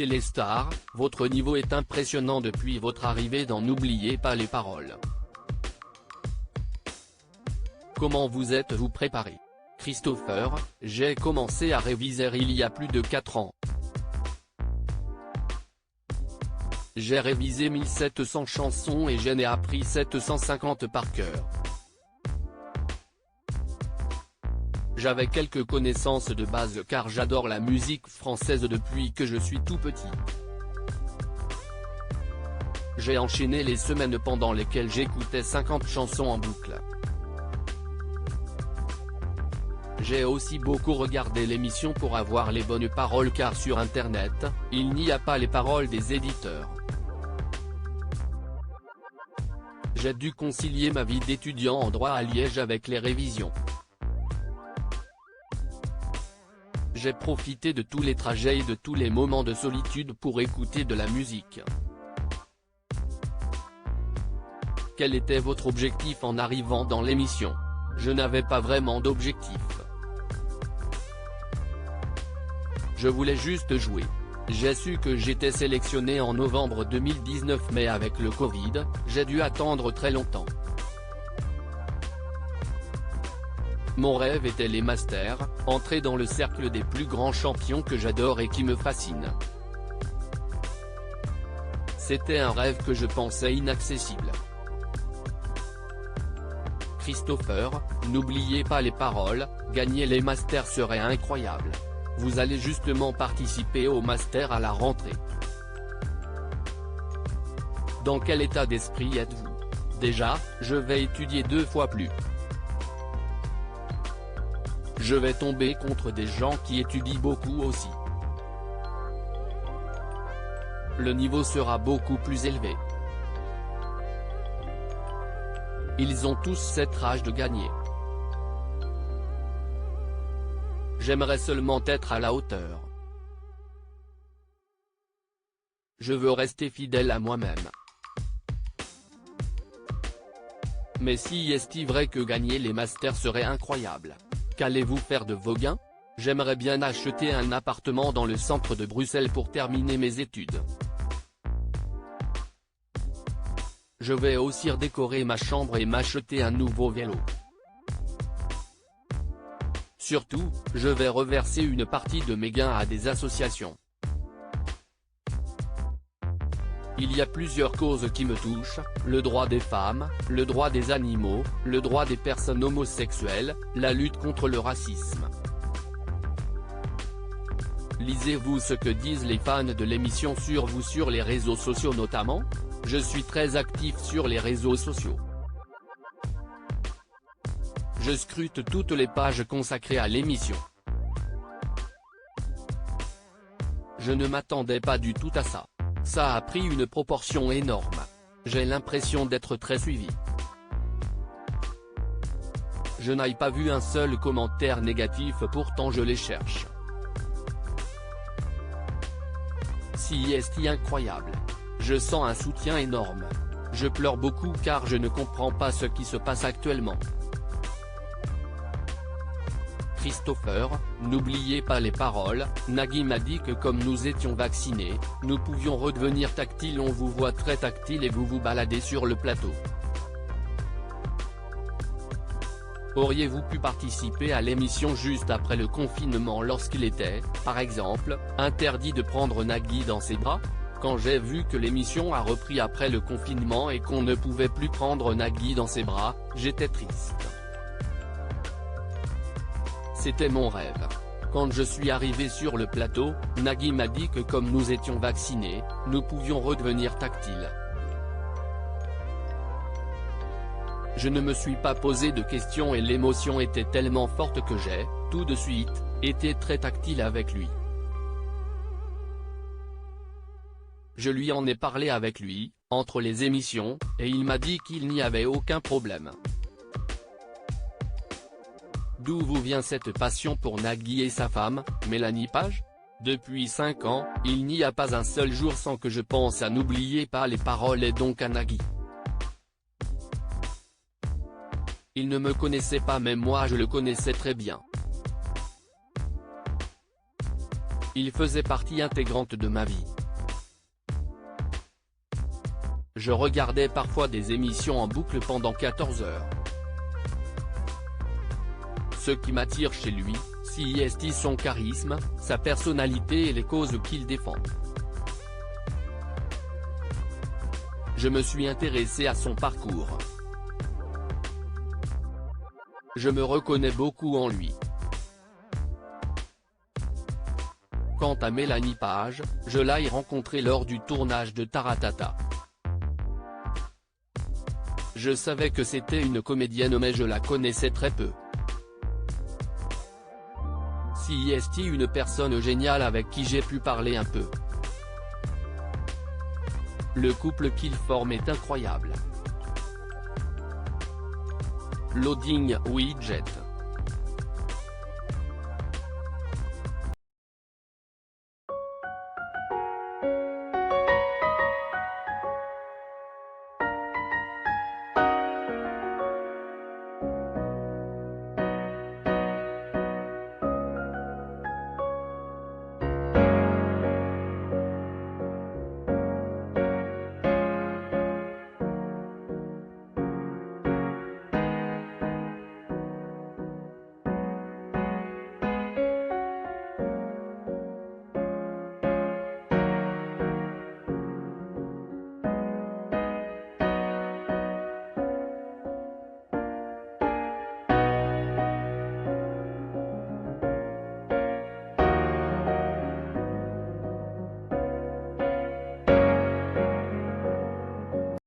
Téléstar, votre niveau est impressionnant depuis votre arrivée dans N'oubliez pas les paroles. Comment vous êtes-vous préparé? Christopher, j'ai commencé à réviser il y a plus de 4 ans. J'ai révisé 1700 chansons et j'en ai appris 750 par cœur. J'avais quelques connaissances de base car j'adore la musique française depuis que je suis tout petit. J'ai enchaîné les semaines pendant lesquelles j'écoutais 50 chansons en boucle. J'ai aussi beaucoup regardé l'émission pour avoir les bonnes paroles car sur internet, il n'y a pas les paroles des éditeurs. J'ai dû concilier ma vie d'étudiant en droit à Liège avec les révisions. J'ai profité de tous les trajets et de tous les moments de solitude pour écouter de la musique. Quel était votre objectif en arrivant dans l'émission? Je n'avais pas vraiment d'objectif. Je voulais juste jouer. J'ai su que j'étais sélectionné en novembre 2019 mais avec le Covid, j'ai dû attendre très longtemps. Mon rêve était les masters, entrer dans le cercle des plus grands champions que j'adore et qui me fascinent. C'était un rêve que je pensais inaccessible. Christopher, n'oubliez pas les paroles, gagner les masters serait incroyable. Vous allez justement participer au master à la rentrée. Dans quel état d'esprit êtes-vous? Déjà, je vais étudier 2 fois plus. Je vais tomber contre des gens qui étudient beaucoup aussi. Le niveau sera beaucoup plus élevé. Ils ont tous cette rage de gagner. J'aimerais seulement être à la hauteur. Je veux rester fidèle à moi-même. Mais si est-il vrai que gagner les masters serait incroyable? Qu'allez-vous faire de vos gains? J'aimerais bien acheter un appartement dans le centre de Bruxelles pour terminer mes études. Je vais aussi redécorer ma chambre et m'acheter un nouveau vélo. Surtout, je vais reverser une partie de mes gains à des associations. Il y a plusieurs causes qui me touchent, le droit des femmes, le droit des animaux, le droit des personnes homosexuelles, la lutte contre le racisme. Lisez-vous ce que disent les fans de l'émission sur vous sur les réseaux sociaux notamment? Je suis très actif sur les réseaux sociaux. Je scrute toutes les pages consacrées à l'émission. Je ne m'attendais pas du tout à ça. Ça a pris une proportion énorme. J'ai l'impression d'être très suivi. Je n'ai pas vu un seul commentaire négatif pourtant je les cherche. Si est incroyable. Je sens un soutien énorme. Je pleure beaucoup car je ne comprends pas ce qui se passe actuellement. Christopher, n'oubliez pas les paroles, Nagui m'a dit que comme nous étions vaccinés, nous pouvions redevenir tactiles. On vous voit très tactile et vous vous baladez sur le plateau. Auriez-vous pu participer à l'émission juste après le confinement lorsqu'il était, par exemple, interdit de prendre Nagui dans ses bras? Quand j'ai vu que l'émission a repris après le confinement et qu'on ne pouvait plus prendre Nagui dans ses bras, j'étais triste. C'était mon rêve. Quand je suis arrivé sur le plateau, Nagui m'a dit que comme nous étions vaccinés, nous pouvions redevenir tactiles. Je ne me suis pas posé de questions et l'émotion était tellement forte que j'ai, tout de suite, été très tactile avec lui. Je lui en ai parlé avec lui, entre les émissions, et il m'a dit qu'il n'y avait aucun problème. D'où vous vient cette passion pour Nagui et sa femme, Mélanie Page? Depuis 5 ans, il n'y a pas un seul jour sans que je pense à N'oubliez pas les paroles et donc à Nagui. Il ne me connaissait pas mais moi je le connaissais très bien. Il faisait partie intégrante de ma vie. Je regardais parfois des émissions en boucle pendant 14 heures. Ce qui m'attire chez lui, c'est son charisme, sa personnalité et les causes qu'il défend. Je me suis intéressé à son parcours. Je me reconnais beaucoup en lui. Quant à Mélanie Page, je l'ai rencontrée lors du tournage de Taratata. Je savais que c'était une comédienne mais je la connaissais très peu. C'est une personne géniale avec qui j'ai pu parler un peu. Le couple qu'ils forment est incroyable. Loading Widget.